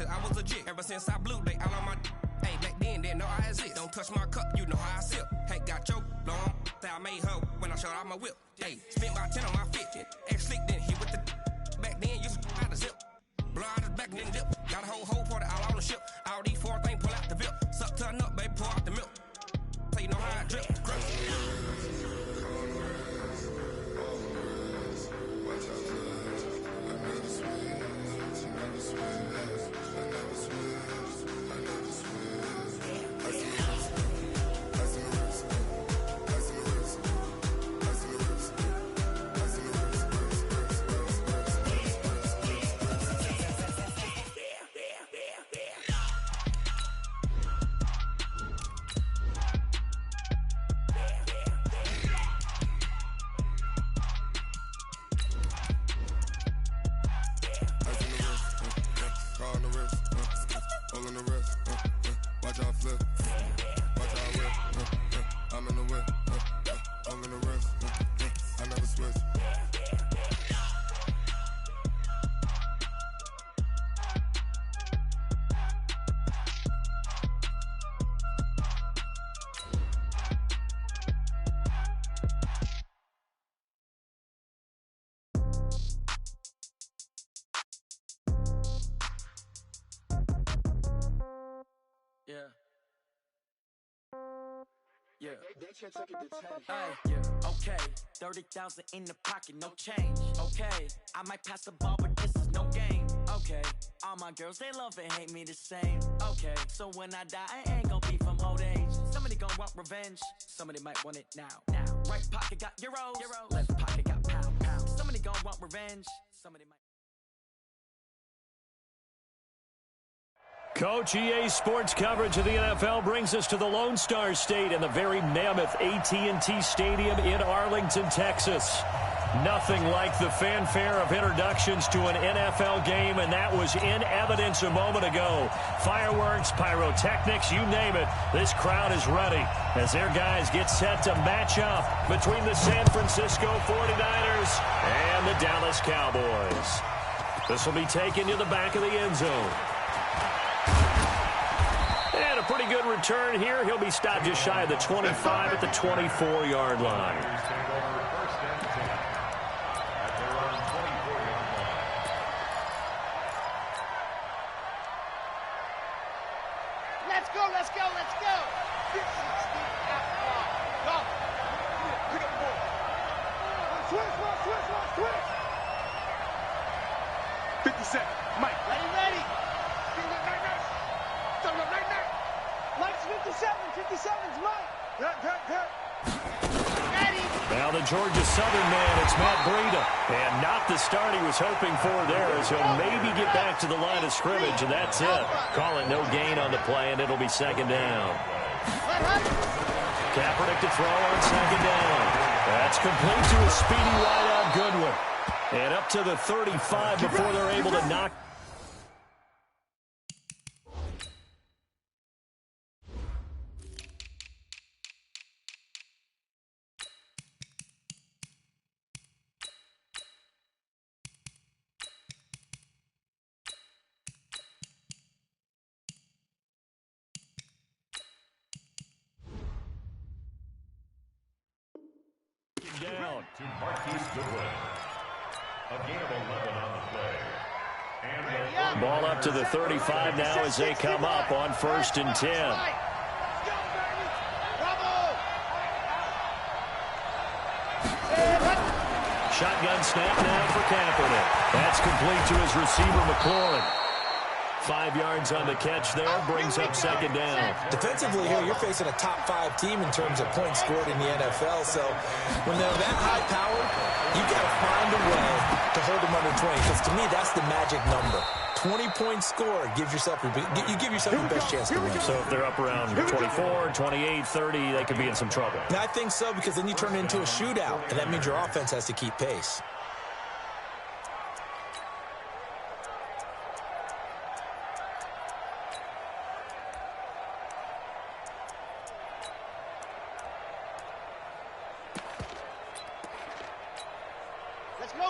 since I was a jit. Ever since I blew, they all on my hey, back then, didn't know I exist. Don't touch my cup, you know how I sip. Hey, got choked, blow on. Say I made her when I showed out my whip. Hey, spent about 10 on my fit. Ex-slick, then hit with the back then, used to out the zip. Blow out his back, then dip. Got a whole party all on the ship. All these four things, pull out the VIP. Suck, turn up, baby, pour out the milk. So you know how I drip. Yeah. Yeah, okay. 30,000 in the pocket, no change. Okay, I might pass the ball, but this is no game. Okay, all my girls, they love and hate me the same. Okay, so when I die, I ain't gonna be from old age. Somebody gonna want revenge, somebody might want it now. Right pocket got euros, left pocket got pound. Somebody gonna want revenge, somebody might. Coach, EA Sports coverage of the NFL brings us to the Lone Star State and the very mammoth AT&T Stadium in Arlington, Texas. Nothing like the fanfare of introductions to an NFL game, and that was in evidence a moment ago. Fireworks, pyrotechnics, you name it. This crowd is ready as their guys get set to match up between the San Francisco 49ers and the Dallas Cowboys. This will be taken to the back of the end zone. And a pretty good return here. He'll be stopped just shy of the 25 at the 24-yard line. Let's go, let's go, let's go. 50, go. Pick up the ball. Switch. 50 seconds. Mike. Ready. Mike's 57. 57's Mike. Ready. Now the Georgia Southern man, it's Matt Breida. And not the start he was hoping for there, as he'll maybe get back to the line of scrimmage, and that's it. Call it no gain on the play, and it'll be second down. Kaepernick to throw on second down. That's complete to a speedy wideout Goodwin. And up to the 35 before they're able to knock. Down to Marquise Goodwin. A gain of 11 on the play. And ball up to the 35 now as they come up on 1st and 10. Shotgun snap now for Kaepernick. That's complete to his receiver, McLaurin. 5 yards on the catch there, brings up second down. Defensively here, you're facing a top 5 team in terms of points scored in the NFL. So when they're that high powered, you got to find a way to hold them under 20. Because to me, that's the magic number. 20 points scored gives yourself you give yourself the best chance to win. So if they're up around 24, 28, 30, they could be in some trouble. And I think so, because then you turn it into a shootout, and that means your offense has to keep pace.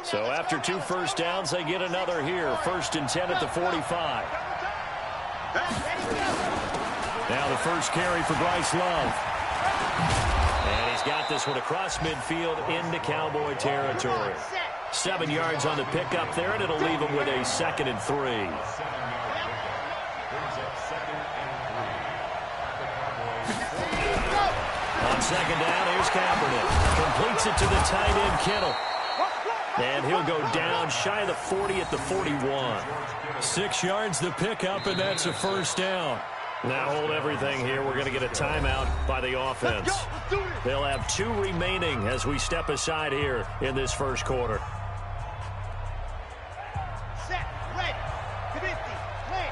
So after 2 first downs, they get another here. 1st and 10 at the 45. Now the first carry for Bryce Love. And he's got this one across midfield into Cowboy territory. 7 yards on the pickup there, and it'll leave him with a 2nd and 3. On 2nd down, here's Kaepernick. Completes it to the tight end, Kittle. And he'll go down shy of the 40 at the 41. 6 yards the pickup, and that's a 1st down. Now hold everything here. We're going to get a timeout by the offense. They'll have 2 remaining as we step aside here in this first quarter. Set, ready, 50, play.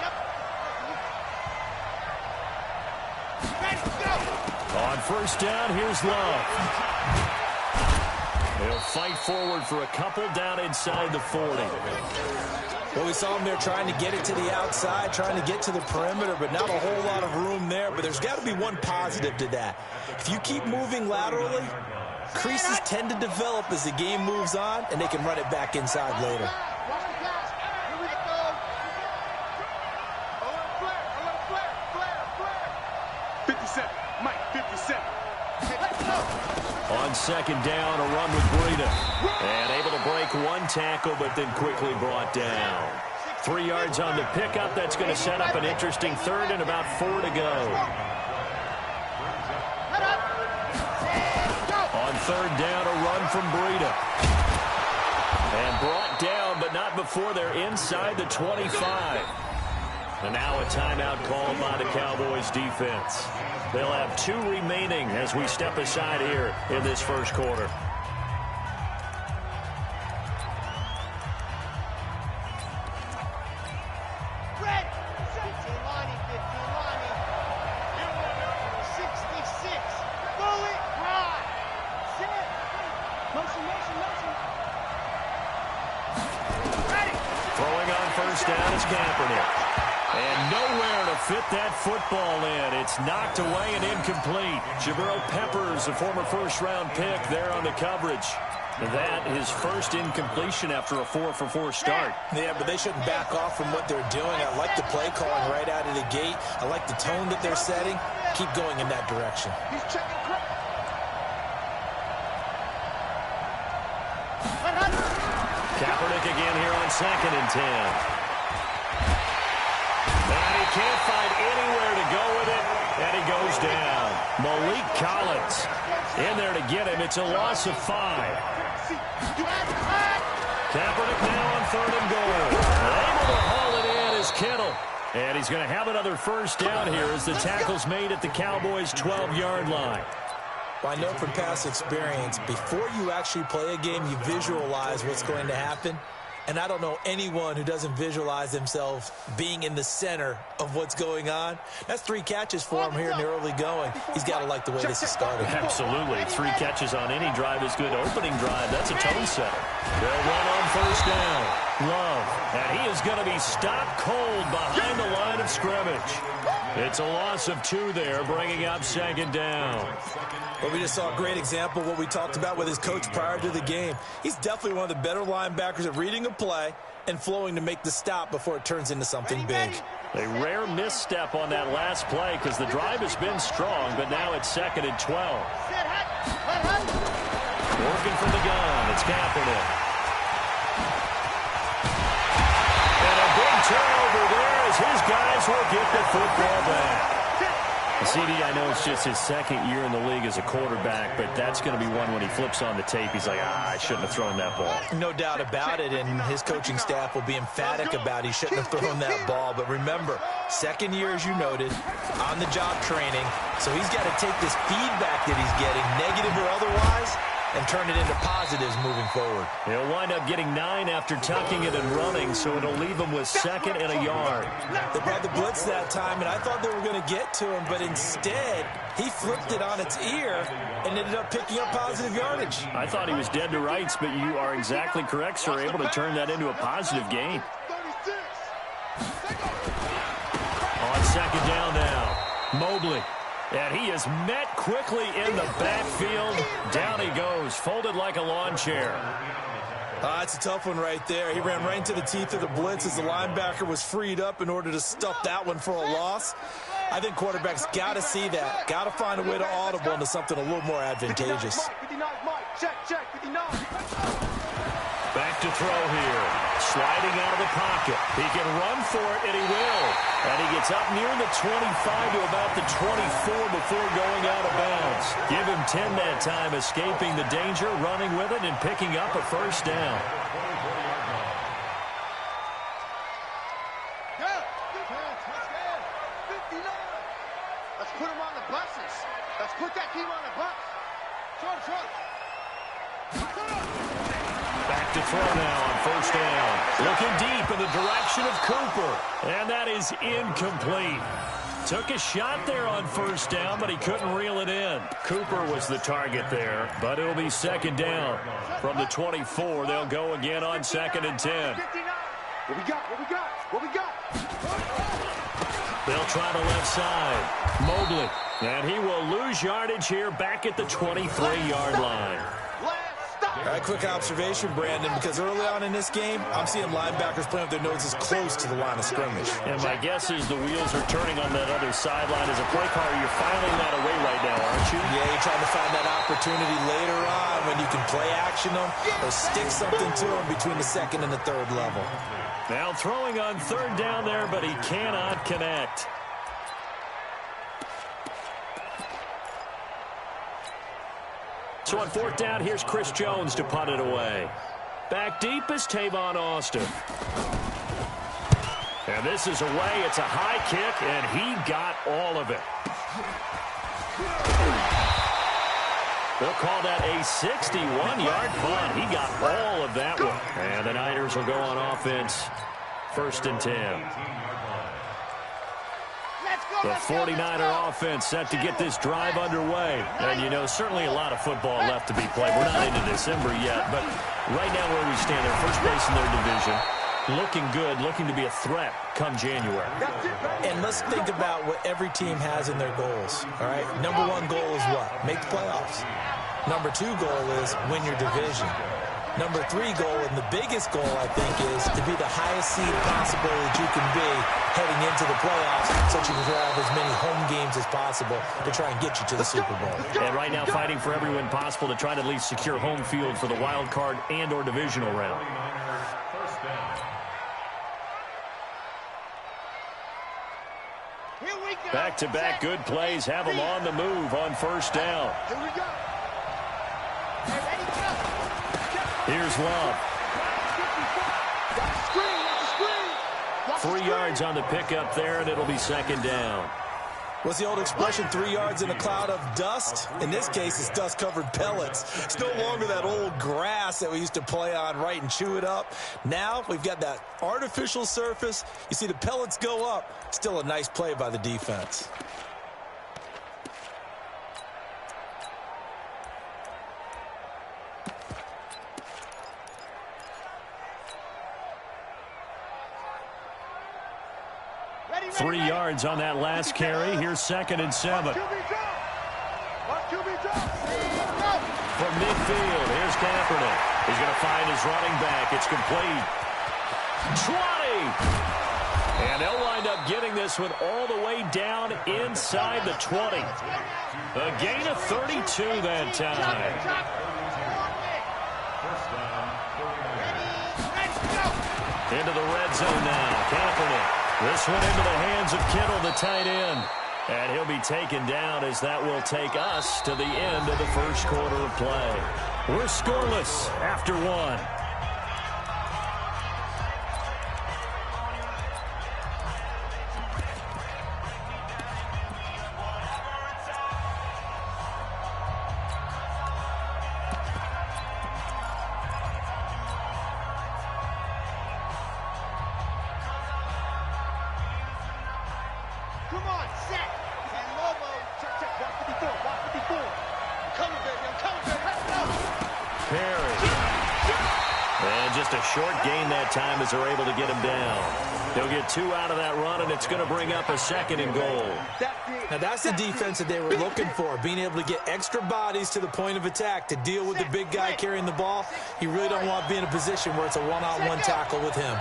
Yep. Ready, go. On 1st down, here's Love. He'll fight forward for a couple down inside the 40. Well, we saw him there trying to get it to the outside, trying to get to the perimeter, but not a whole lot of room there. But there's got to be one positive to that. If you keep moving laterally, creases tend to develop as the game moves on, and they can run it back inside later. 57, Mike, 57. On 2nd down, a run with Breida. And able to break 1 tackle, but then quickly brought down. 3 yards on the pickup. That's going to set up an interesting 3rd and about 4 to go. On 3rd down, a run from Breida. And brought down, but not before they're inside the 25. And now a timeout called by the Cowboys defense. They'll have 2 remaining as we step aside here in this first quarter. Red, 15 lining, 66. Bullet, drive. Sit. Motion. Ready. Throwing on 1st down is Kaepernick. And nowhere to fit that football in. It's knocked away and incomplete. Jabril Peppers, a former 1st-round pick, there on the coverage. That is first incompletion after a 4-for-4 start. Yeah, but they shouldn't back off from what they're doing. I like the play calling right out of the gate. I like the tone that they're setting. Keep going in that direction. He's checking correct. Kaepernick again here on 2nd and 10. And he can't find anywhere to go with it, and he goes down. Malik Collins in there to get him. It's a loss of 5. Kaepernick now on 3rd and goal. Able to haul it in is Kittle. And he's going to have another 1st down here as the tackle's made at the Cowboys' 12-yard line. Well, I know from past experience, before you actually play a game, you visualize what's going to happen. And I don't know anyone who doesn't visualize themselves being in the center of what's going on. That's 3 catches for him here in the early going. He's got to like the way this is starting. Absolutely. 3 catches on any drive is good. Opening drive, that's a tone setter. They'll run on 1st down. Love. And he is going to be stopped cold behind the line of scrimmage. It's a loss of 2 there, bringing up 2nd down. Well, we just saw a great example of what we talked about with his coach prior to the game. He's definitely one of the better linebackers at reading a play and flowing to make the stop before it turns into something big. A rare misstep on that last play because the drive has been strong, but now it's 2nd and 12. Working from the gun, it's Kaepernick. And a big turnover there as his guys will get the football back. CD, I know it's just his 2nd year in the league as a quarterback, but that's going to be one when he flips on the tape. He's like, I shouldn't have thrown that ball. No doubt about it, and his coaching staff will be emphatic about he shouldn't have thrown that ball. But remember, 2nd year, as you noted, on-the-job training, so he's got to take this feedback that he's getting, negative or otherwise, and turn it into positives moving forward. He'll wind up getting 9 after tucking it and running, so it'll leave him with 2nd and a yard. They brought the blitz that time, and I thought they were going to get to him, but instead, he flipped it on its ear and ended up picking up positive yardage. I thought he was dead to rights, but you are exactly correct, sir. Able to turn that into a positive gain. On 2nd down now, Mobley. And he is met quickly in the backfield. Down he goes, folded like a lawn chair. It's a tough one right there. He ran right into the teeth of the blitz as the linebacker was freed up in order to stuff that one for a loss. I think quarterbacks got to see that. Got to find a way to audible into something a little more advantageous. 59, Mike. Check, 59. Back to throw here. Sliding out of the pocket. He can run for it, and he will. And he gets up near the 25 to about the 24 before going out of bounds. Give him 10 that time, escaping the danger, running with it, and picking up a first down. Let's put him on the buses. Let's put that team on the bus. Short. Back to throw now on first down. Looking deep in the direction of Cooper. And that is incomplete. Took a shot there on first down, but he couldn't reel it in. Cooper was the target there, but it'll be second down. From the 24, they'll go again on 2nd and 10. What we got? They'll try the left side. Mobley. And he will lose yardage here back at the 23-yard line. All right, quick observation, Brandon, because early on in this game, I'm seeing linebackers playing with their noses close to the line of scrimmage. And my guess is the wheels are turning on that other sideline. As a play caller, you're filing that away right now, aren't you? Yeah, you're trying to find that opportunity later on when you can play action them or stick something to them between the 2nd and the 3rd level. Now throwing on 3rd down there, but he cannot connect. So on 4th down, here's Chris Jones to punt it away. Back deep is Tavon Austin. And this is away. It's a high kick, and he got all of it. They'll call that a 61-yard punt. He got all of that one. And the Niners will go on offense. 1st and 10. The 49er offense set to get this drive underway. And, you know, certainly a lot of football left to be played. We're not into December yet, but right now where we stand, they're first place in their division. Looking good, looking to be a threat come January. And let's think about what every team has in their goals, all right? Number 1 goal is what? Make the playoffs. Number 2 goal is win your division. Number 3 goal, and the biggest goal, I think, is to be the highest seed possible that you can be heading into the playoffs so that you can have as many home games as possible to try and get you to the Super Bowl. And right now fighting for every win possible to try to at least secure home field for the wild card and or divisional round. Back-to-back good plays have them on the move on first down. Here we go. Hey, ready, go. Here's Love. 3 yards on the pickup there, and it'll be second down. What's the old expression, 3 yards in a cloud of dust? In this case, it's dust-covered pellets. It's no longer that old grass that we used to play on, right, and chew it up. Now we've got that artificial surface. You see the pellets go up. Still a nice play by the defense. Ready, 3 yards on that last carry. Here's 2nd and 7. QB drop. From midfield, here's Kaepernick. He's going to find his running back. It's complete. 20! And they'll wind up getting this one all the way down inside the 20. A gain of 32 that time. Into the red zone now. Kaepernick. This one into the hands of Kittle, the tight end. And he'll be taken down as that will take us to the end of the first quarter of play. We're scoreless after 1. Come on, set. And Lobo. Check. Block 54. I'm coming, baby. Let's go. Perry. And just a short gain that time as they're able to get him down. They'll get 2 out of that run, and it's going to bring up a 2nd and goal. That's it. Now, that's the defense that they were looking for, being able to get extra bodies to the point of attack to deal with the big guy carrying the ball. You really don't want to be in a position where it's a one-on-one tackle with him.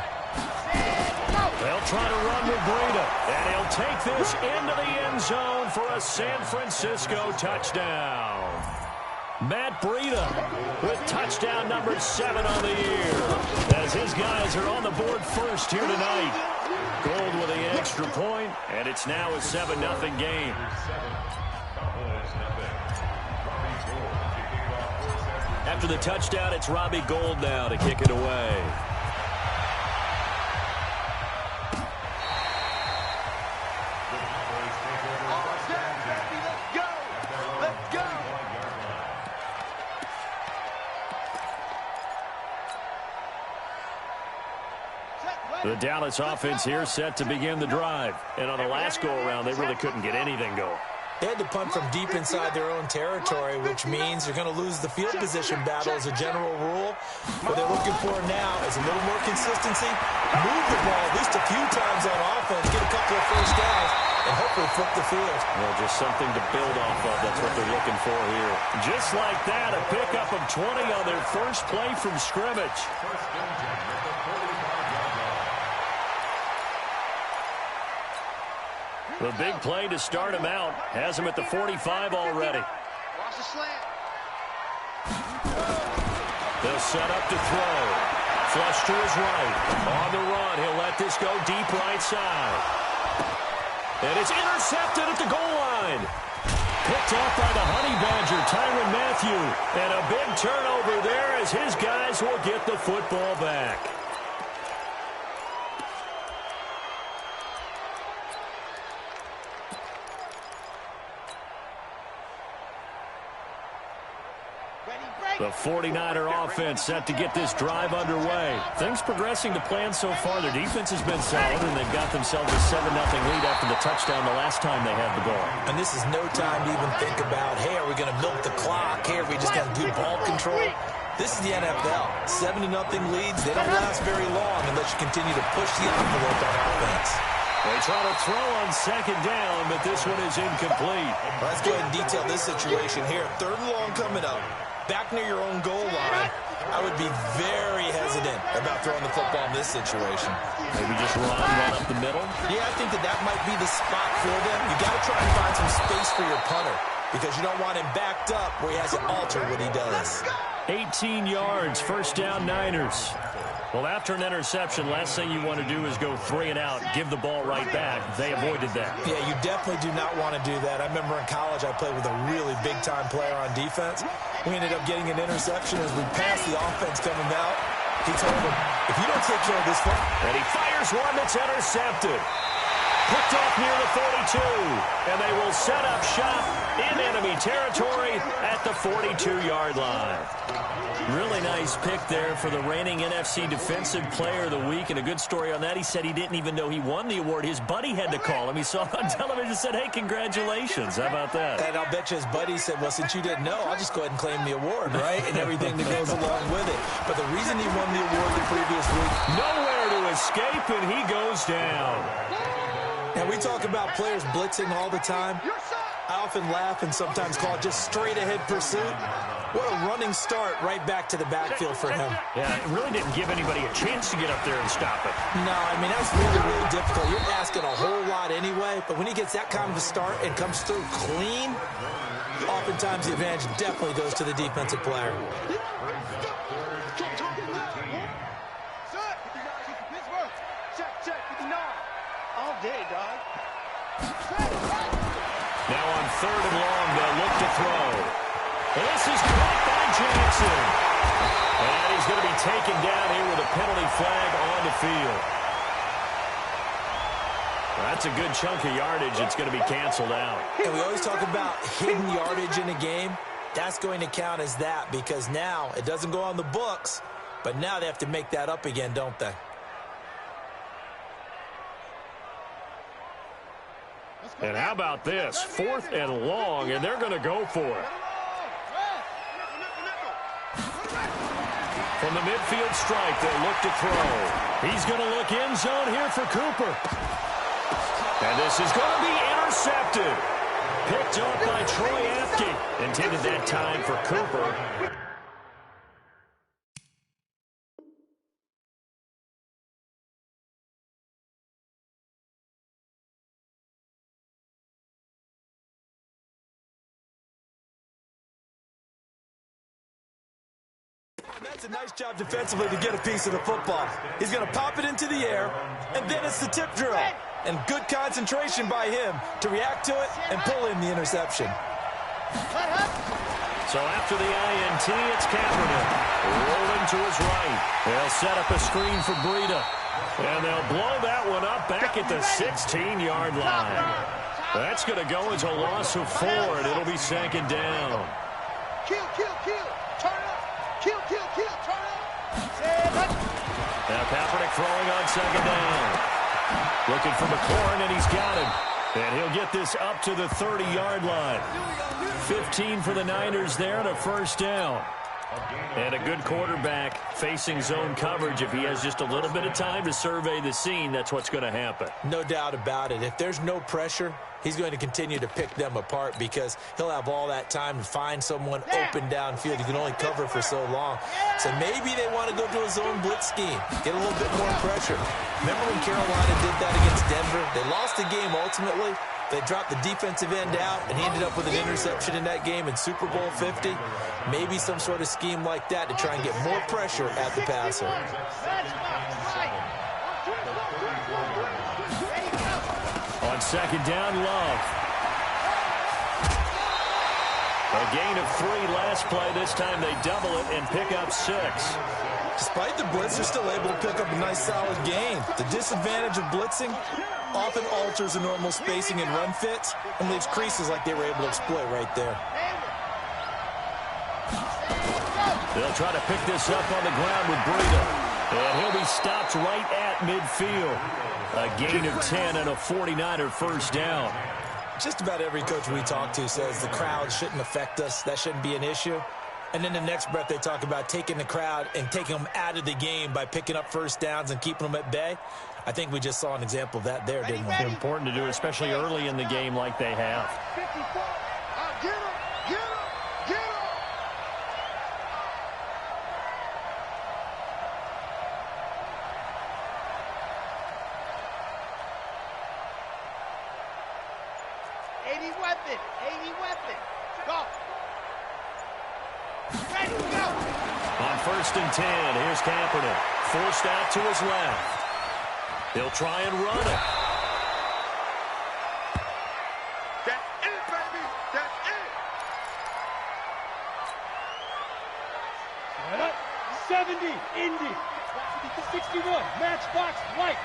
They'll try to run with Breida, and he'll take this into the end zone for a San Francisco touchdown. Matt Breida with touchdown number 7 on the year, as his guys are on the board first here tonight. Gold with the extra point, and it's now a 7-0 game. After the touchdown, it's Robbie Gould now to kick it away. The Dallas offense here set to begin the drive. And on the last go-around, they really couldn't get anything going. They had to punt from deep inside their own territory, which means they're going to lose the field position battle as a general rule. What they're looking for now is a little more consistency, move the ball at least a few times on offense, get a couple of first downs, and hopefully flip the field. Well, just something to build off of. That's what they're looking for here. Just like that, a pickup of 20 on their first play from scrimmage. The big play to start him out has him at the 45 already. Watch the slant. They'll set up to throw. Flush to his right. On the run, he'll let this go deep right side. And it's intercepted at the goal line. Picked off by the Honey Badger, Tyrann Mathieu. And a big turnover there as his guys will get the football back. The 49er offense set to get this drive underway. Things progressing to plan so far. Their defense has been solid, and they've got themselves a 7-0 lead after the touchdown the last time they had the ball. And this is no time to even think about, hey, are we going to milk the clock? Hey, are we just going to do ball control? This is the NFL. 7-0 leads, they don't last very long unless you continue to push the envelope on offense. They try to throw on second down, but this one is incomplete. Well, let's go ahead and detail this situation here. 3rd and long coming up. Back near your own goal line, I would be very hesitant about throwing the football in this situation. Maybe just run up the middle? Yeah, I think that might be the spot for them. You got to try and find some space for your punter because you don't want him backed up where he has to alter what he does. 18 yards, first down Niners. Well, after an interception, last thing you want to do is go 3 and out, give the ball right back. They avoided that. Yeah, you definitely do not want to do that. I remember in college I played with a really big-time player on defense. We ended up getting an interception as we passed the offense coming out. He told him, if you don't take care of this one. And he fires one that's intercepted. Picked off near the 42. And they will set up shop in enemy territory at the 42-yard line. Really nice pick there for the reigning NFC Defensive Player of the Week. And a good story on that. He said he didn't even know he won the award. His buddy had to call him. He saw it on television and said, hey, congratulations. How about that? And I'll bet you his buddy said, well, since you didn't know, I'll just go ahead and claim the award, right? And everything that goes along with it. But the reason he won the award the previous week. Nowhere to escape, and he goes down. Now, we talk about players blitzing all the time. I often laugh and sometimes call it just straight-ahead pursuit. What a running start right back to the backfield for him. Yeah, it really didn't give anybody a chance to get up there and stop it. No, I mean, that's really, really difficult. You're asking a whole lot anyway, but when he gets that kind of a start and comes through clean, oftentimes the advantage definitely goes to the defensive player. All day, dog. Now on 3rd and long, they'll look to throw. This is caught by Jackson. And he's going to be taken down here with a penalty flag on the field. That's a good chunk of yardage. It's going to be canceled out. And we always talk about hidden yardage in a game. That's going to count as that because now it doesn't go on the books, but now they have to make that up again, don't they? And how about this? 4th and long, and they're going to go for it. From the midfield strike, they'll look to throw. He's going to look end zone here for Cooper. And this is going to be intercepted. Picked up by Troy Apke. Intended that time for Cooper. That's a nice job defensively to get a piece of the football. He's going to pop it into the air, and then it's the tip drill. And good concentration by him to react to it and pull in the interception. So after the INT, it's Kaepernick. Rolling to his right. They'll set up a screen for Breida. And they'll blow that one up back at the 16-yard line. That's going to go as a loss of 4, and it'll be second down. Kill, turn up. Kill, turn up. Now Kaepernick throwing on second down. Looking for McLaurin, and he's got him. And he'll get this up to the 30-yard line. 15 for the Niners there and a first down. And a good quarterback facing zone coverage. If he has just a little bit of time to survey the scene, that's what's going to happen. No doubt about it. If there's no pressure, he's going to continue to pick them apart because he'll have all that time to find someone open downfield. You can only cover for so long. So maybe they want to go to a zone blitz scheme, get a little bit more pressure. Remember when Carolina did that against Denver? They lost the game ultimately. They dropped the defensive end out, and he ended up with an interception in that game in Super Bowl 50. Maybe some sort of scheme like that to try and get more pressure at the passer. On second down, Love. A gain of 3 last play. This time they double it and pick up 6. Despite the blitz, they're still able to pick up a nice, solid gain. The disadvantage of blitzing often alters the normal spacing and run fits and leaves creases like they were able to exploit right there. They'll try to pick this up on the ground with Breida. And he'll be stopped right at midfield. A gain of 10 and a 49er first down. Just about every coach we talk to says the crowd shouldn't affect us. That shouldn't be an issue. And then the next breath they talk about taking the crowd and taking them out of the game by picking up first downs and keeping them at bay. I think we just saw an example of that there, didn't we? It's important to do, especially early in the game like they have. Get him. 80 weapon. Go. Ready, go. On first and 10, here's Kaepernick. Forced out to his left. They'll try and run it. That's it, baby. That's it. 70, Indy. 61, matchbox, white.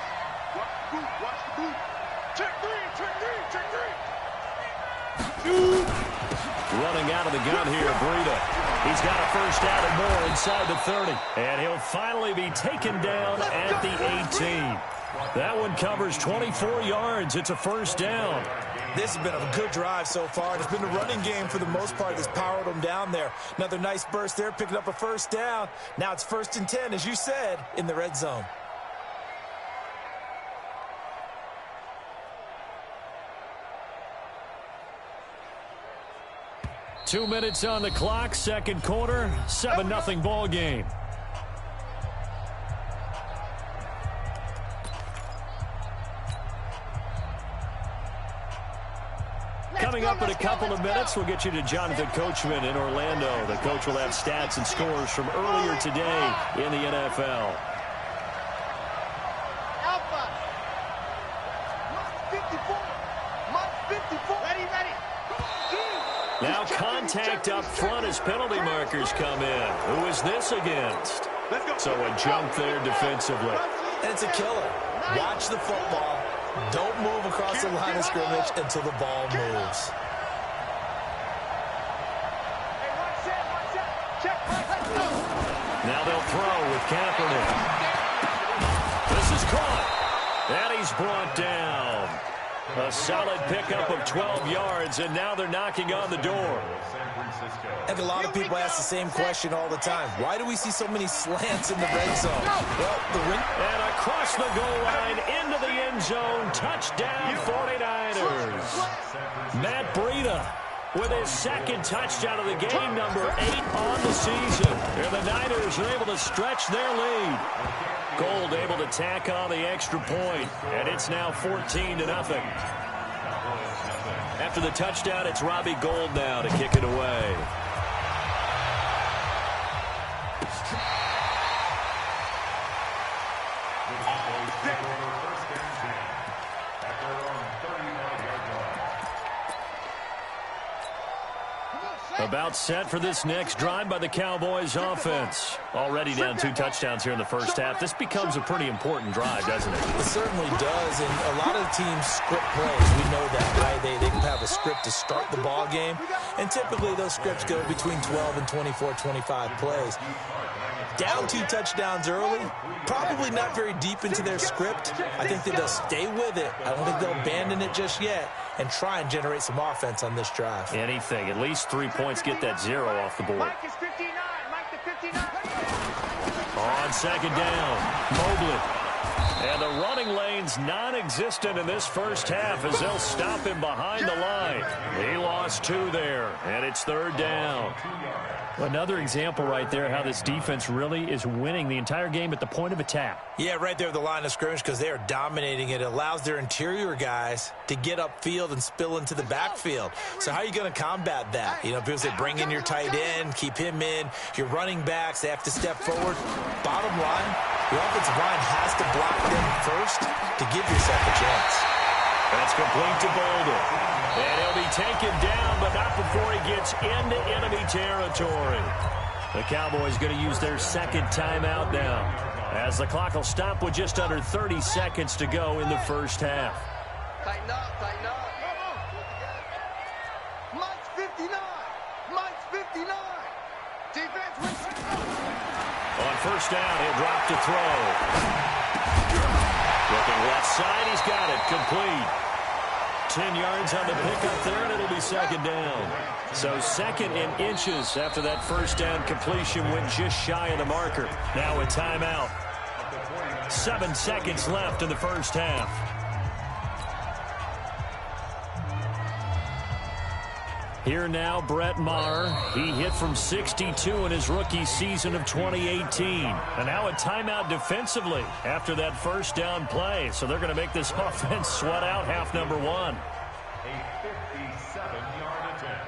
Watch the boot. Check three. Running out of the gun here, Breida. He's got a first down and more inside the 30. And he'll finally be taken down at the 18. That one covers 24 yards. It's a first down. This has been a good drive so far. It's been a running game for the most part that's powered them down there. Another nice burst there, picking up a first down. Now it's first and 10, as you said, in the red zone. Two minutes on the clock, second quarter, 7-0 ball game. Coming up in a couple of minutes, we'll get you to Jonathan Coachman in Orlando. The coach will have stats and scores from earlier today in the NFL. Alpha. 54. Ready. Now contact up front as penalty markers come in. Who is this against? So a jump there defensively. And it's a killer. Watch the football. Don't move across the line of scrimmage until the ball moves. Now they'll throw with Kaepernick. This is caught. And he's brought down. A solid pickup of 12 yards, and now they're knocking on the door. I think a lot of people ask the same question all the time. Why do we see so many slants in the red zone? Well, and across the goal line, into the end zone, touchdown 49ers. Matt Breida with his second touchdown of the game, number 8 on the season. And the Niners are able to stretch their lead. Gold able to tack on the extra point, and it's now 14-0. After the touchdown, it's Robbie Gould now to kick it away. About set for this next drive by the Cowboys offense. Already down 2 touchdowns here in the first half. This becomes a pretty important drive, doesn't it? It certainly does, and a lot of teams script plays. We know that, right? They have a script to start the ball game, and typically those scripts go between 12 and 24, 25 plays. Down 2 touchdowns early, probably not very deep into their script. I think that they'll stay with it. I don't think they'll abandon it just yet and try and generate some offense on this drive. Anything. At least 3 points, get that 0 off the board. Mike is 59. Mike the 59. On second down, Mobley. And the running lane's non-existent in this first half as they'll stop him behind the line. He lost 2 there, and it's third down. Another example right there how this defense really is winning the entire game at the point of attack. Yeah, right there at the line of scrimmage because they are dominating it. It allows their interior guys to get upfield and spill into the backfield. So how are you going to combat that? You know, people say bring in your tight end, keep him in. Your running backs, they have to step forward. Bottom line, the offensive line has to block them first to give yourself a chance. That's complete to Bolden. And he'll be taken down, but not before he gets into enemy territory. The Cowboys going to use their second timeout now, as the clock will stop with just under 30 seconds to go in the first half. Tighten up, tighten up. Mike's 59. Mike's 59. Defense wins. On first down, he'll drop to throw. Looking left side, he's got it. Complete. 10 yards on the pickup there, and it'll be second down. So second in inches after that first down completion went just shy of the marker. Now a timeout. 7 seconds left in the first half. Here now, Brett Maher. He hit from 62 in his rookie season of 2018. And now a timeout defensively after that first down play. So they're going to make this offense sweat out half number 1. A 57-yard attempt.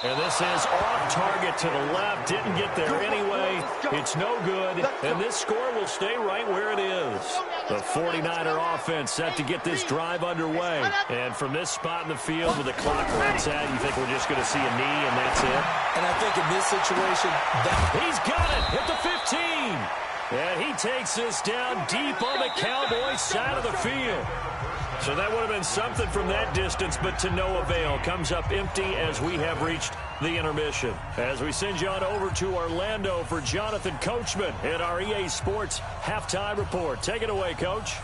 And this is off target to the left. Didn't get there anyway. It's no good. And this score will stay right where it is. The 49er offense set to get this drive underway. And from this spot in the field with the clock where it's at, you think we're just going to see a knee and that's it? And I think in this situation, he's got it at the 15. And he takes this down deep on the Cowboys side of the field. So that would have been something from that distance, but to no avail. Comes up empty as we have reached the intermission. As we send you on over to Orlando for Jonathan Coachman in our EA Sports Halftime Report. Take it away, Coach.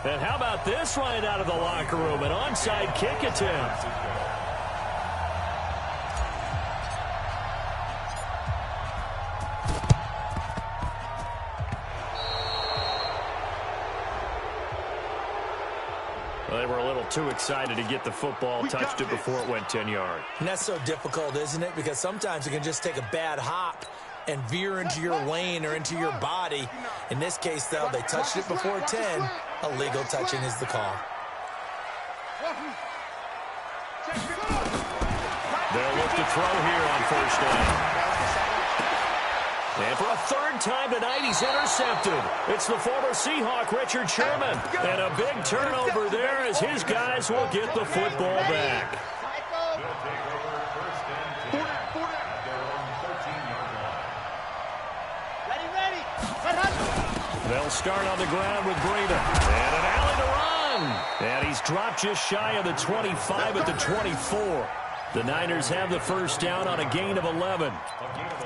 And how about this right out of the locker room? An onside kick attempt. Well, they were a little too excited to get the football, touched it before it went 10 yards. and that's so difficult, isn't it? Because sometimes you can just take a bad hop and veer into your lane or into your body. In this case, though, they touched it before 10. Illegal touching is the call. They'll look to throw here on first down. And for a third time tonight, he's intercepted. It's the former Seahawk, Richard Sherman. And a big turnover there as his guys will get the football back. They'll start on the ground with Breida. And an alley to run. again. And he's dropped just shy of the 25 at the 24. The Niners have the first down on a gain of 11.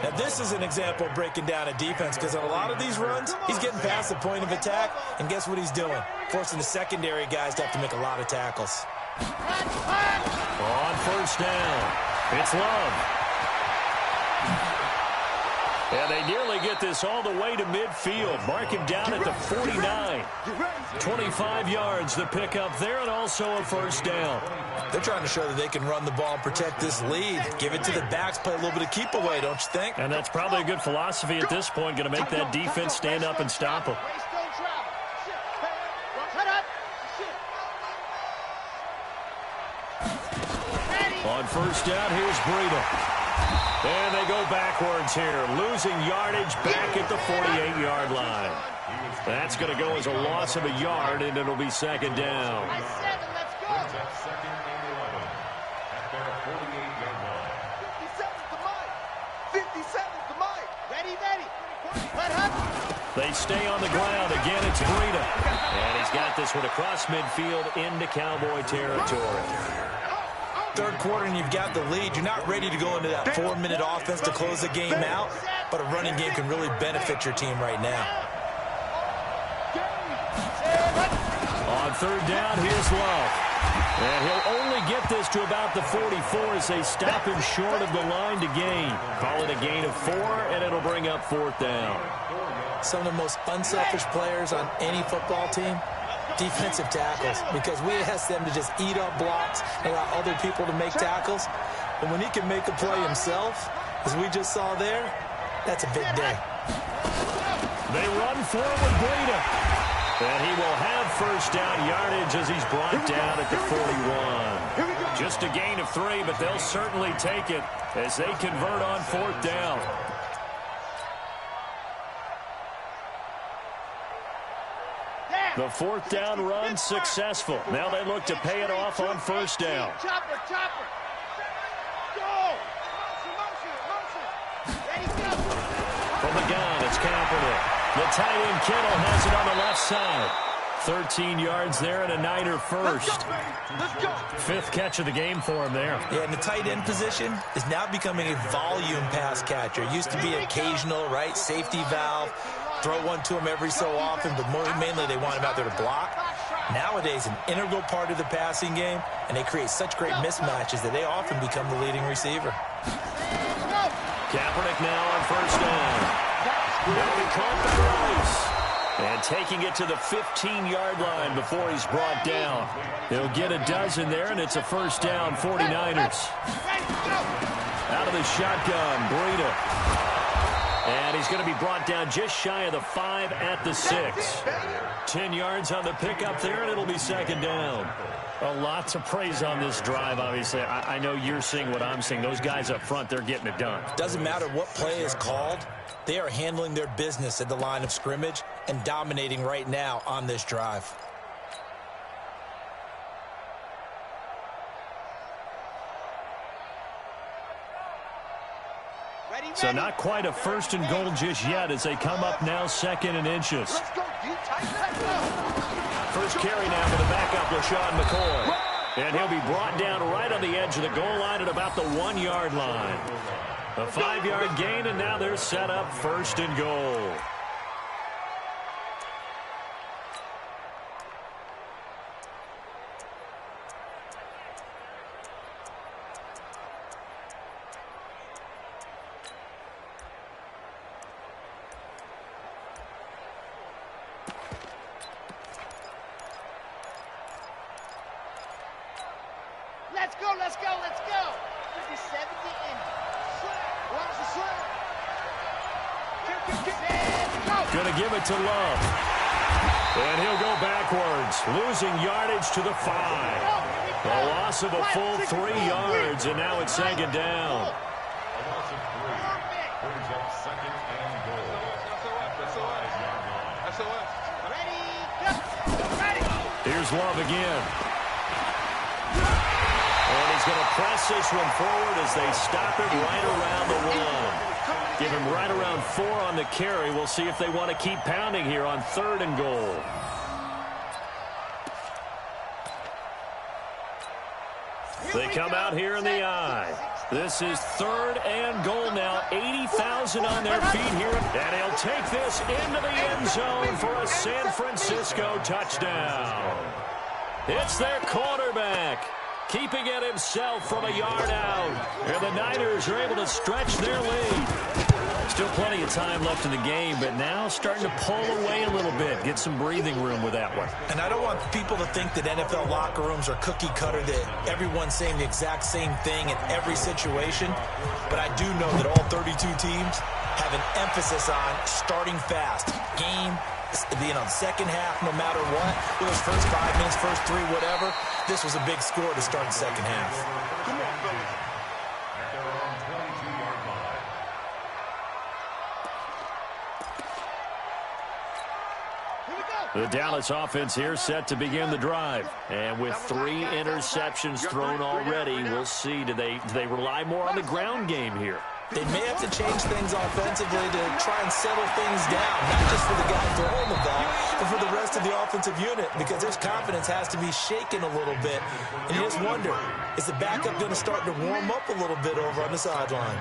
Now, this is an example of breaking down a defense because on a lot of these runs, he's getting past the point of attack, and guess what he's doing? Forcing the secondary guys to have to make a lot of tackles. On first down, it's Love. And they nearly get this all the way to midfield. Mark him down at the 49. 25 yards to pick up there, and also a first down. They're trying to show that they can run the ball and protect this lead. Give it to the backs, play a little bit of keep away, don't you think? And that's probably a good philosophy at this point, going to make that defense stand up and stop them. On first down, here's Breida. And they go backwards here, losing yardage back at the 48-yard line. That's going to go as a loss of a yard, and it'll be second down. Second and 11 at their 48-yard line. 57 to Mike. Ready. They stay on the ground. Again, it's Breida. And he's got this one across midfield into Cowboy territory. Third quarter and you've got the lead. You're not ready to go into that 4-minute offense to close the game out, but a running game can really benefit your team right now. On third down, here's Love. And he'll only get this to about the 44 as they stop him short of the line to gain. Call it a gain of 4, and it'll bring up fourth down. Some of the most unselfish players on any football team, defensive tackles, because we ask them to just eat up blocks and allow other people to make tackles. And when he can make a play himself, as we just saw there, that's a big day. They run forward, Breida. And he will have first down yardage as he's brought down at the 41. Just a gain of 3, but they'll certainly take it as they convert on fourth down. The fourth down run successful. Now they look to pay it off on first down. Chopper. Go. Ready, go. From the gun, it's Kaepernick. The tight end Kittle has it on the left side. 13 yards there and a Niner first. Let's go. Fifth catch of the game for him there. Yeah, and the tight end position is now becoming a volume pass catcher. It used to be occasional, right? Safety valve. Throw one to him every so often, but mainly they want him out there to block. Nowadays, an integral part of the passing game, and they create such great mismatches that they often become the leading receiver. Kaepernick now on first down. Now he caught the release. And taking it to the 15-yard line before he's brought down. He'll get a dozen there, and it's a first down, 49ers. Out of the shotgun, Breida. And he's going to be brought down just shy of the 5 at the 6. 10 yards on the pickup there, and it'll be second down. A lot to praise on this drive, obviously. I know you're seeing what I'm seeing. Those guys up front, they're getting it done. Doesn't matter what play is called. They are handling their business at the line of scrimmage and dominating right now on this drive. So not quite a first and goal just yet as they come up now second and inches. First carry now for the backup, LaShawn McCoy. And he'll be brought down right on the edge of the goal line at about the 1-yard line. A 5-yard gain, and now they're set up first and goal. Let's go. 57 to end. Going to give it to Love. And he'll go backwards, losing yardage to the 5. A loss of a full 3 yards, and now it's second down. A loss of 3 brings up second and goal. Here's Love again. And he's going to press this one forward as they stop it right around the 1. Give him right around 4 on the carry. We'll see if they want to keep pounding here on third and goal. They come out here in the I. This is 3rd and goal now. 80,000 on their feet here. And he'll take this into the end zone for a San Francisco touchdown. It's their quarterback, keeping it himself from a yard out. And the Niners are able to stretch their lead. Still plenty of time left in the game, but now starting to pull away a little bit. Get some breathing room with that one. And I don't want people to think that NFL locker rooms are cookie cutter, that everyone's saying the exact same thing in every situation. But I do know that all 32 teams have an emphasis on starting fast. Game, second half, no matter what. It was first 5 minutes, first 3, whatever. This was a big score to start the second half. Come on, fellas. The Dallas offense here set to begin the drive. And with 3 interceptions thrown already, we'll see. Do they rely more on the ground game here? They may have to change things offensively to try and settle things down, not just for the guy throwing the ball, but for the rest of the offensive unit, because their confidence has to be shaken a little bit. And you just wonder, is the backup going to start to warm up a little bit over on the sideline?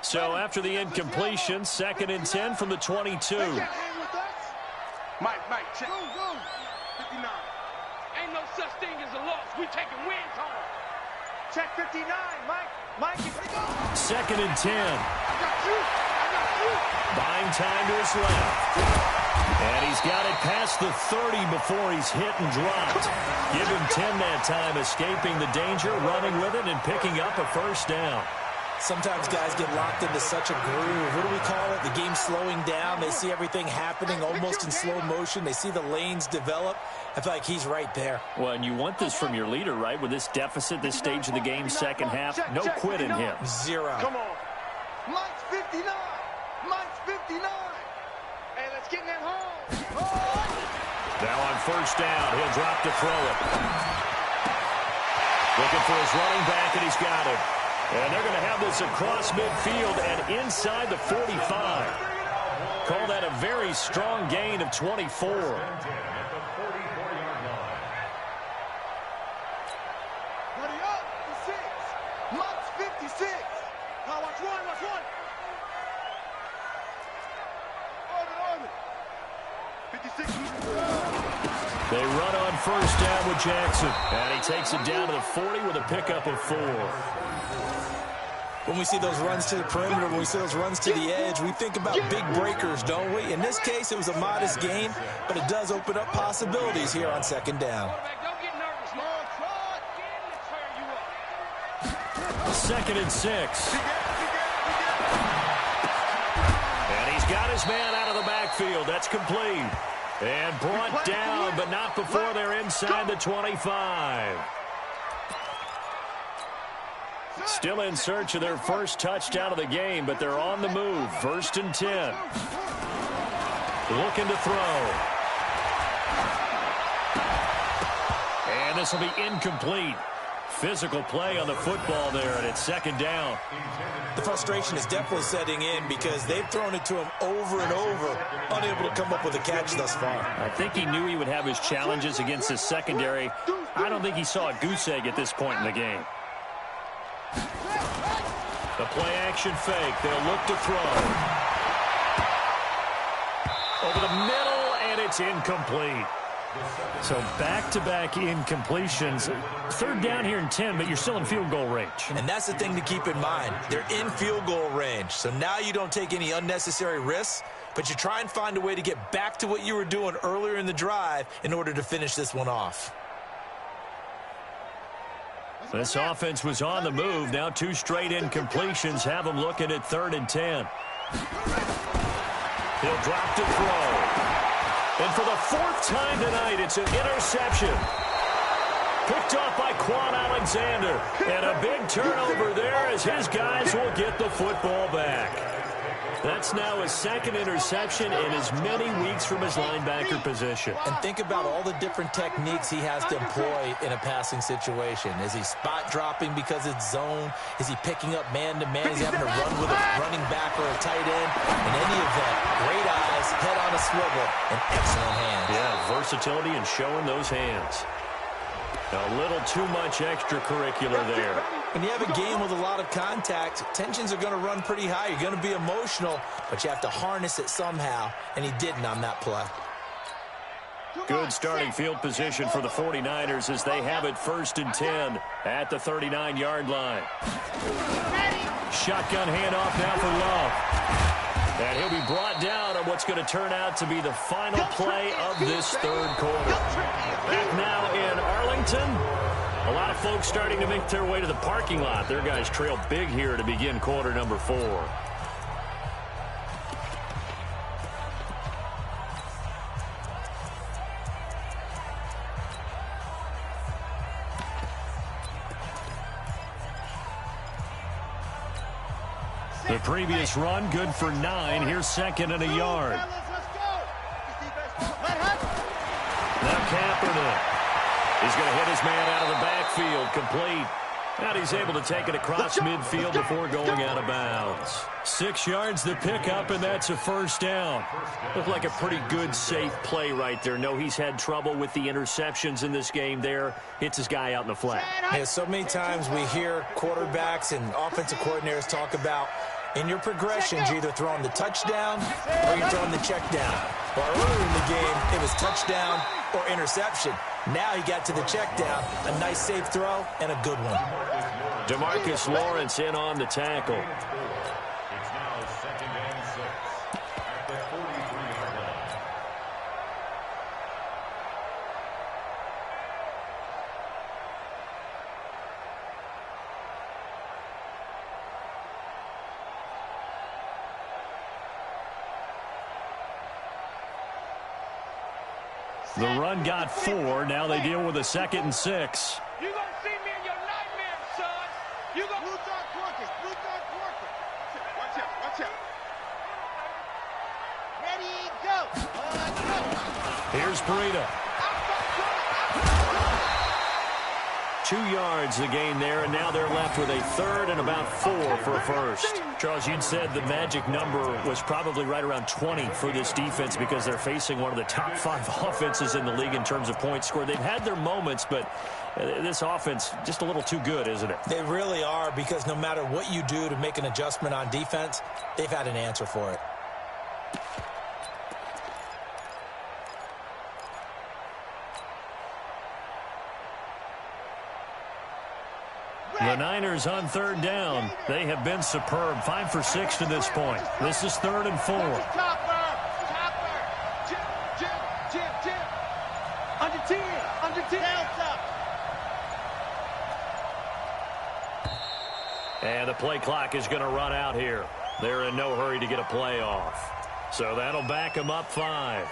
So after the incompletion, 2nd and 10 from the 22. Mike, check. Go. 59. Ain't no such thing as a loss. We taking wins home. Check 59, Mike, you gotta go. 2nd and 10. I got you. Buying time to his left. And he's got it past the 30 before he's hit and dropped. Give him 10 that time, escaping the danger, running with it, and picking up a first down. Sometimes guys get locked into such a groove. What do we call it? The game slowing down. They see everything happening almost in slow motion. They see the lanes develop. I feel like he's right there. Well, and you want this from your leader, right? With this deficit, this stage of the game, second half, no quit in him. 0. Come on. Mike's 59. Hey, let's get in that hole. Now on first down, he'll drop to throw it. Looking for his running back, and he's got it. And they're going to have this across midfield and inside the 45. Call that a very strong gain of 24. Buddy up to 6. Mike's 56. Now watch one. Order. 56. They run on first down with Jackson. And he takes it down to the 40 with a pickup of 4. When we see those runs to the perimeter, when we see those runs to the edge, we think about big breakers, don't we? In this case, it was a modest gain, but it does open up possibilities here on second down. Don't get nervous, man. Second and 6. And he's got his man out of the backfield. That's complete. And brought down, but not before they're inside the 25. Still in search of their first touchdown of the game, but they're on the move. 1st and 10. Looking to throw. And this will be incomplete. Physical play on the football there, and it's second down. The frustration is definitely setting in because they've thrown it to him over and over, unable to come up with a catch thus far. I think he knew he would have his challenges against his secondary. I don't think he saw a goose egg at this point in the game. The play-action fake. They'll look to throw. over the middle, and it's incomplete. So back-to-back incompletions. Third down here in 10, but you're still in field goal range. And that's the thing to keep in mind. They're in field goal range. So now you don't take any unnecessary risks, but you try and find a way to get back to what you were doing earlier in the drive in order to finish this one off. This offense was on the move. Now 2 straight incompletions have them looking at 3rd and 10. He'll drop to throw. And for the 4th time tonight, it's an interception. Picked off by Quan Alexander. And a big turnover there as his guys will get the football back. That's now his 2nd interception in as many weeks from his linebacker position. And think about all the different techniques he has to employ in a passing situation. Is he spot dropping because it's zone? Is he picking up man-to-man? Is he having to run with a running back or a tight end? In any event, great eyes, head on a swivel, and excellent hands. Yeah, versatility and showing those hands. A little too much extracurricular there. When you have a game with a lot of contact, tensions are going to run pretty high. You're going to be emotional, but you have to harness it somehow, and he didn't on that play. Good starting field position for the 49ers as they have it 1st and 10 at the 39-yard line. Shotgun handoff now for Love. And he'll be brought down on what's going to turn out to be the final play of this 3rd quarter. Back now in Arlington. A lot of folks starting to make their way to the parking lot. Their guys trail big here to begin quarter number 4. The previous run, good for 9. Here's 2nd and a yard. Now Kaepernick. He's going to hit his man out of the backfield, complete. And he's able to take it across midfield before going out of bounds. 6 yards to pick up, and that's a 1st down. Looked like a pretty good, safe play right there. No, he's had trouble with the interceptions in this game there. Hits his guy out in the flat. Yeah, so many times we hear quarterbacks and offensive coordinators talk about in your progressions, you're either throwing the touchdown or you're throwing the check down. Well, earlier in the game, it was touchdown or interception. Now he got to the check down, a nice safe throw, and a good one. DeMarcus Lawrence in on the tackle. It's now 2nd and 6 at the 43-yard line. The run got 4. Now they deal with a 2nd and 6. You're going to see me in your nightmares, son. You're going to... Blue dog working. Watch out, watch out. Ready, go. Here's Breida. 2 yards the gain there, and now they're left with a 3rd and about 4 for a 1st. Charles, you'd said the magic number was probably right around 20 for this defense because they're facing one of the top 5 offenses in the league in terms of points scored. They've had their moments, but this offense just a little too good, isn't it? They really are, because no matter what you do to make an adjustment on defense, they've had an answer for it. The Niners on 3rd down. They have been superb. 5 for 6 to this point. This is 3rd and 4. Under 10. And the play clock is going to run out here. They're in no hurry to get a play off. So that'll back them up 5.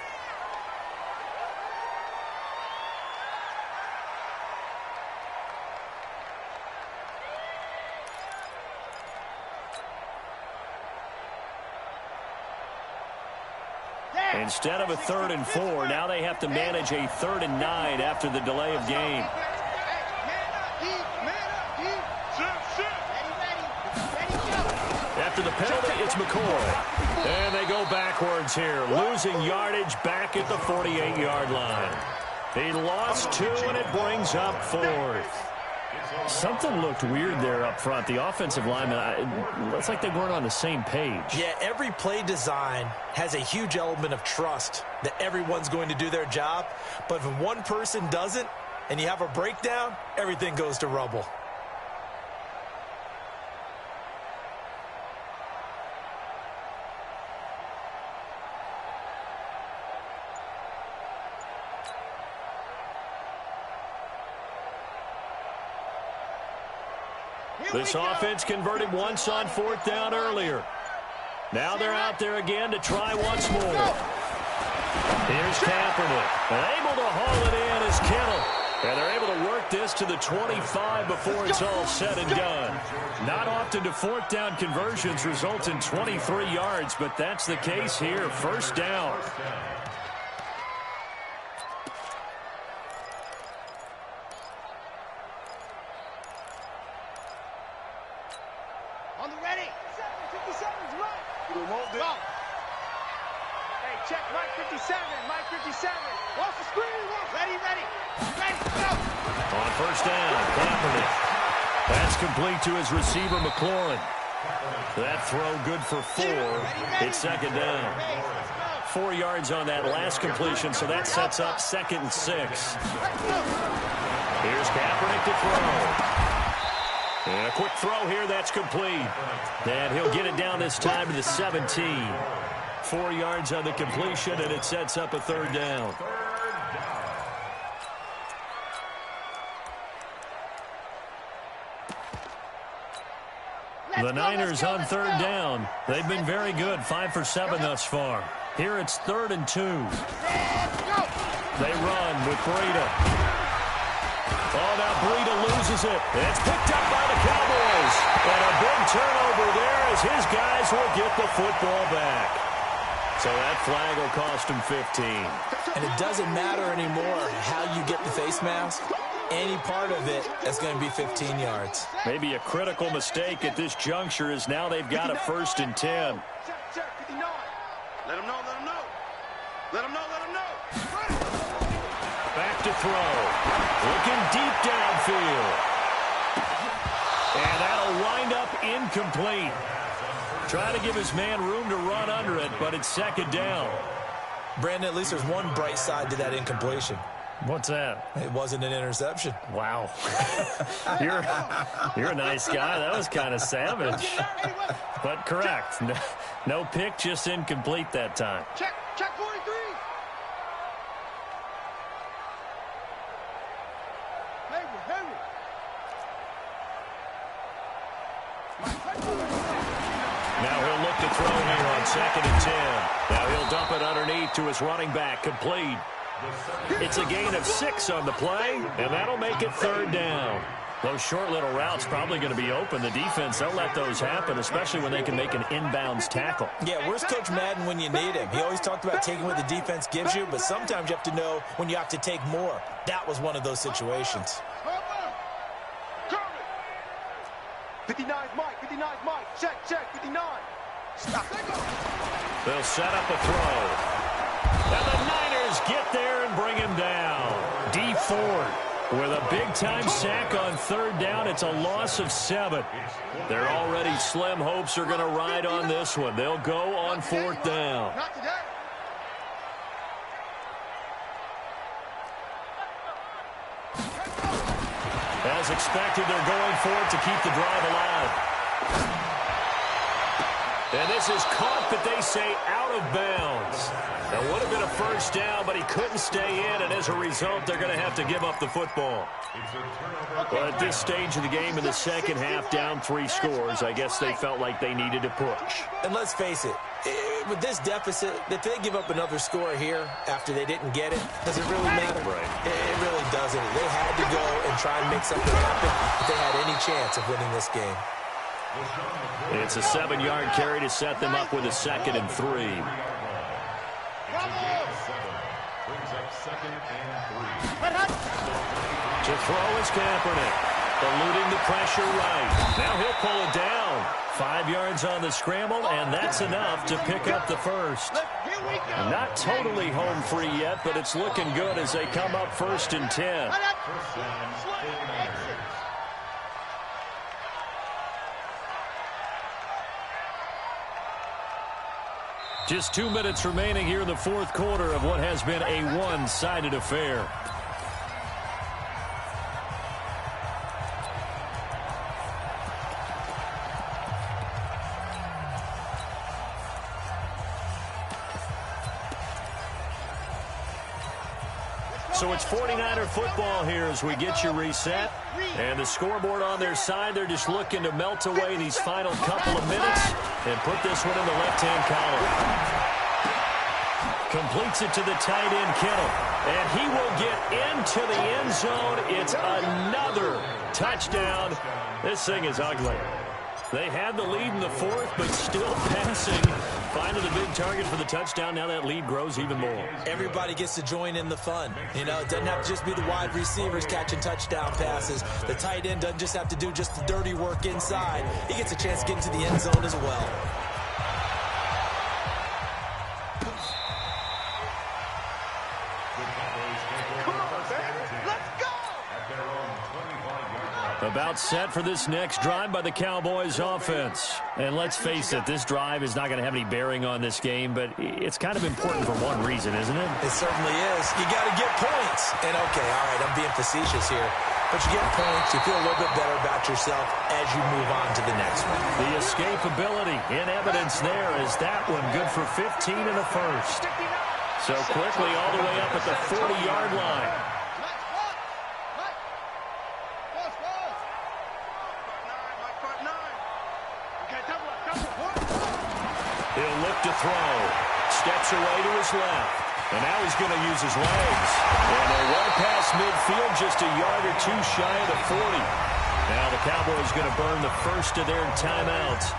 Instead of a 3rd and 4, now they have to manage a 3rd and 9 after the delay of game. After the penalty, it's McCoy. And they go backwards here, losing yardage back at the 48-yard line. He lost 2, and it brings up 4th. Something looked weird there up front. The offensive lineman, it looks like they weren't on the same page. Yeah, every play design has a huge element of trust that everyone's going to do their job. But if one person doesn't and you have a breakdown, everything goes to rubble. This offense converted once on 4th down earlier. Now they're out there again to try once more. Here's Kaepernick. And able to haul it in is Kittle. And they're able to work this to the 25 before it's all said and done. Not often do 4th down conversions result in 23 yards, but that's the case here. 1st down. On the ready. 57's right. You won't do. Hey, check Mike 57. Mike 57. Off the screen. Ready. Ready, go. On 1st down, Kaepernick. That's complete to his receiver, McLaurin. That throw good for 4. It's 2nd down. 4 yards on that last completion, so that sets up 2nd and 6. Here's Kaepernick to throw. And a quick throw here, that's complete. And he'll get it down this time to the 17. 4 yards on the completion, and it sets up a 3rd down. The Niners on 3rd down. They've been very good, 5 for 7 thus far. Here it's 3rd and 2. They run with Breida. Oh, now Breida loses it. It's picked up by the Cowboys. And a big turnover there as his guys will get the football back. So that flag will cost him 15. And it doesn't matter anymore how you get the face mask. Any part of it is going to be 15 yards. Maybe a critical mistake at this juncture is now they've got a 1st and 10. Check, 59. Let him know. Let him know. Back to throw. Looking deep downfield. And that'll wind up incomplete. Trying to give his man room to run under it, but it's 2nd down. Brandon, at least there's one bright side to that incompletion. What's that? It wasn't an interception. Wow. You're a nice guy. That was kind of savage. But correct. No pick, just incomplete that time. Check 43. Now he'll look to throw here on 2nd and 10. Now he'll dump it underneath to his running back, complete. It's a gain of 6 on the play, and that'll make it 3rd down. Those short little routes probably going to be open. The defense, they'll let those happen, especially when they can make an inbounds tackle. Yeah, where's Coach Madden when you need him? He always talked about taking what the defense gives you, but sometimes you have to know when you have to take more. That was one of those situations. 59's Mike. 59's Mike. Check. 59. Stop. They'll set up a throw. And the Niners get there and bring him down. D Ford with a big-time sack on 3rd down. It's a loss of 7. Their already slim hopes are going to ride on this one. They'll go on 4th down. Not today. As expected, they're going for it to keep the drive alive. And this is caught, but they say out of bounds. That would have been a 1st down, but he couldn't stay in, and as a result, they're going to have to give up the football. Well, at this stage of the game in the 2nd half, down 3 scores, I guess they felt like they needed to push. And let's face it, with this deficit, if they give up another score here after they didn't get it, does it really matter? Right. It really doesn't. They had to go and try and make something happen if they had any chance of winning this game. It's a 7-yard carry to set them up with a 2nd and 3. To throw is Kaepernick. Eluding the pressure right. Now he'll pull it down. 5 yards on the scramble, and that's enough to pick up the 1st. Not totally home free yet, but it's looking good as they come up 1st and 10. Just 2 minutes remaining here in the fourth quarter of what has been a one-sided affair. So it's 49er football here as we get you reset. And the scoreboard on their side, they're just looking to melt away these final couple of minutes and put this one in the left-hand column. Completes it to the tight end, Kittle. And he will get into the end zone. It's another touchdown. This thing is ugly. They had the lead in the fourth, but still passing. Finding the big target for the touchdown. Now that lead grows even more. Everybody gets to join in the fun. You know, it doesn't have to just be the wide receivers catching touchdown passes. The tight end doesn't just have to do just the dirty work inside. He gets a chance to get into the end zone as well. About set for this next drive by the Cowboys offense. And let's face it, this drive is not going to have any bearing on this game, but it's kind of important for one reason, isn't it? It certainly is. You got to get points. And okay, all right, I'm being facetious here. But you get points, you feel a little bit better about yourself as you move on to the next one. The escapability in evidence there is that one good for 15 in the first. So quickly all the way up at the 40-yard line. He'll look to throw. Steps away to his left. And now he's going to use his legs. And they're well past midfield, just a yard or two shy of the 40. Now the Cowboys going to burn the first of their timeouts,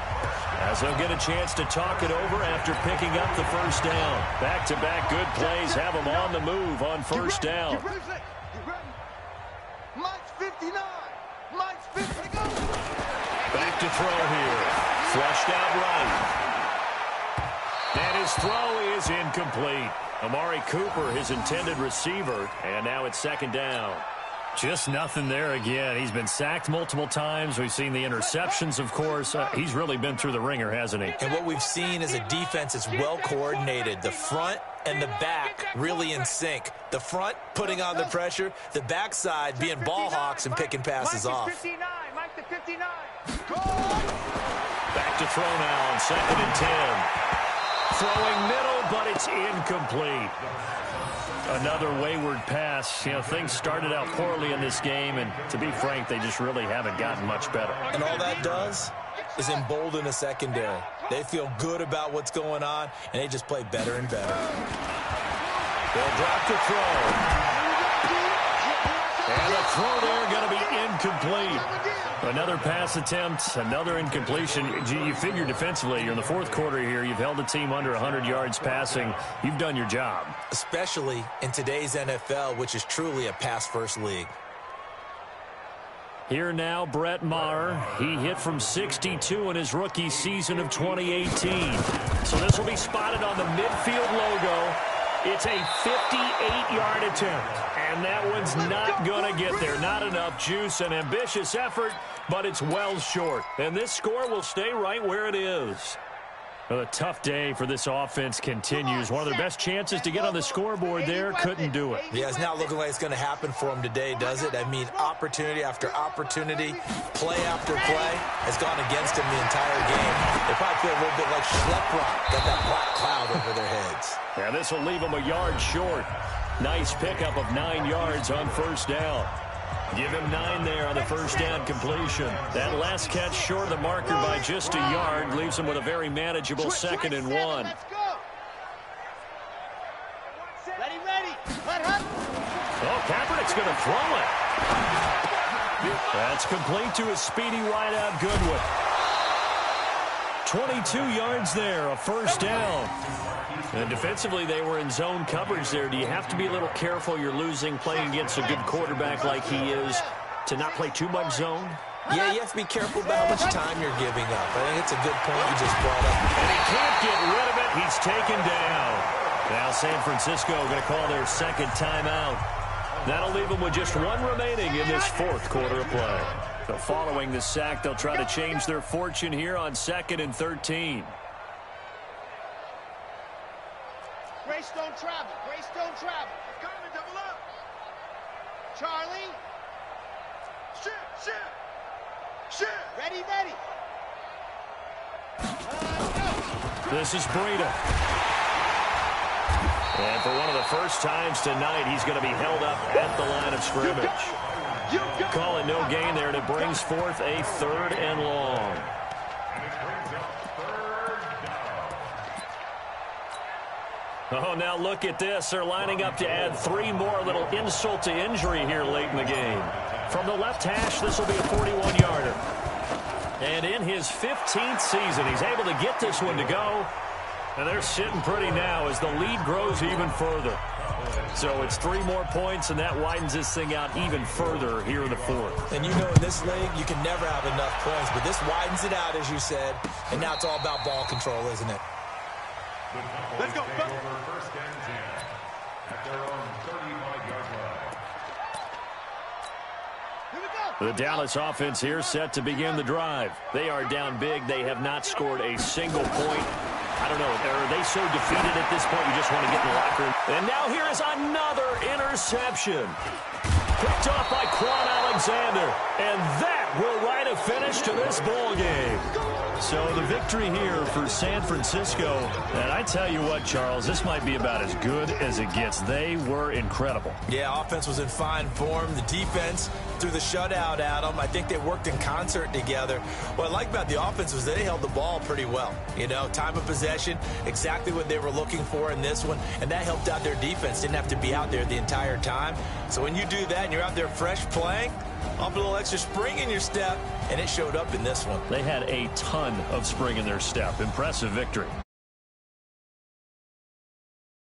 as they'll get a chance to talk it over after picking up the first down. Back-to-back good plays have them on the move on first down. Mike's 59. Mike's 50. Go. Back to throw here. Flushed out right. And his throw is incomplete. Amari Cooper, his intended receiver, and now it's second down. Just nothing there again. He's been sacked multiple times. We've seen the interceptions, of course. He's really been through the ringer, hasn't he? And what we've seen is a defense that's well coordinated. The front and the back really in sync. The front putting on the pressure, the backside being ball hawks and picking passes off. Mike to 59. Back to throw now on 2nd and 10. Throwing middle, but it's incomplete. Another wayward pass. You know, things started out poorly in this game, and to be frank, they just really haven't gotten much better. And all that does is embolden a secondary. They feel good about what's going on, and they just play better and better. They'll drop to throw. And the throw there going to be incomplete. Another pass attempt, another incompletion. You figure defensively, you're in the fourth quarter here. You've held the team under 100 yards passing. You've done your job. Especially in today's NFL, which is truly a pass-first league. Here now, Brett Maher. He hit from 62 in his rookie season of 2018. So this will be spotted on the midfield logo. It's a 58-yard attempt, and that one's not going to get there. Not enough juice, an ambitious effort, but it's well short. And this score will stay right where it is. Well, a tough day for this offense continues. One of their best chances to get on the scoreboard there, couldn't do it. Yeah, it's not looking like it's going to happen for them today, does it? I mean, opportunity after opportunity, play after play has gone against them the entire game. They probably feel a little bit like schlep rock, got that black cloud over their heads. Yeah, this will leave them a yard short. Nice pickup of 9 yards on first down. Give him 9 there on the first down completion. That last catch short of the marker by just a yard leaves him with a very manageable 2nd and 1. Let's go. Ready. Oh, Kaepernick's going to throw it. That's complete to his speedy wideout Goodwin. 22 yards there, a first down. And defensively, they were in zone coverage there. Do you have to be a little careful? You're losing, playing against a good quarterback like he is, to not play too much zone? Yeah, you have to be careful about how much time you're giving up. I think it's a good point you just brought up. And he can't get rid of it. He's taken down. Now San Francisco going to call their second timeout. That'll leave them with just 1 remaining in this fourth quarter of play. So following the sack, they'll try to change their fortune here on 2nd and 13. Greystone travel. Greystone travel. Coming, double up. Charlie. Shoot. Ready. This is Breida. And for one of the first times tonight, he's going to be held up at the line of scrimmage. Call it no gain there, and it brings forth a 3rd and long. Oh, now look at this. They're lining up to add 3 more, little insult to injury here late in the game. From the left hash, this will be a 41-yarder. And in his 15th season, he's able to get this one to go. And they're sitting pretty now as the lead grows even further. So it's 3 more points, and that widens this thing out even further here in the 4th. And you know in this league, you can never have enough points, but this widens it out, as you said. And now it's all about ball control, isn't it? Let's go. First and 10 at their own 35-yard line. Here we go. The Dallas offense here set to begin the drive. They are down big. They have not scored a single point. I don't know. Are they so defeated at this point you just want to get in the locker room? And now here is another interception. Picked off by Quan Alexander. And that will write a finish to this ball game. So the victory here for San Francisco. And I tell you what, Charles, this might be about as good as it gets. They were incredible. Yeah, offense was in fine form. The defense threw the shutout at them. I think they worked in concert together. What I like about the offense was they held the ball pretty well. You know, time of possession, exactly what they were looking for in this one. And that helped out their defense. Didn't have to be out there the entire time. So when you do that and you're out there fresh playing, off a little extra spring in your step, and it showed up in this one. They had a ton of spring in their step. Impressive victory.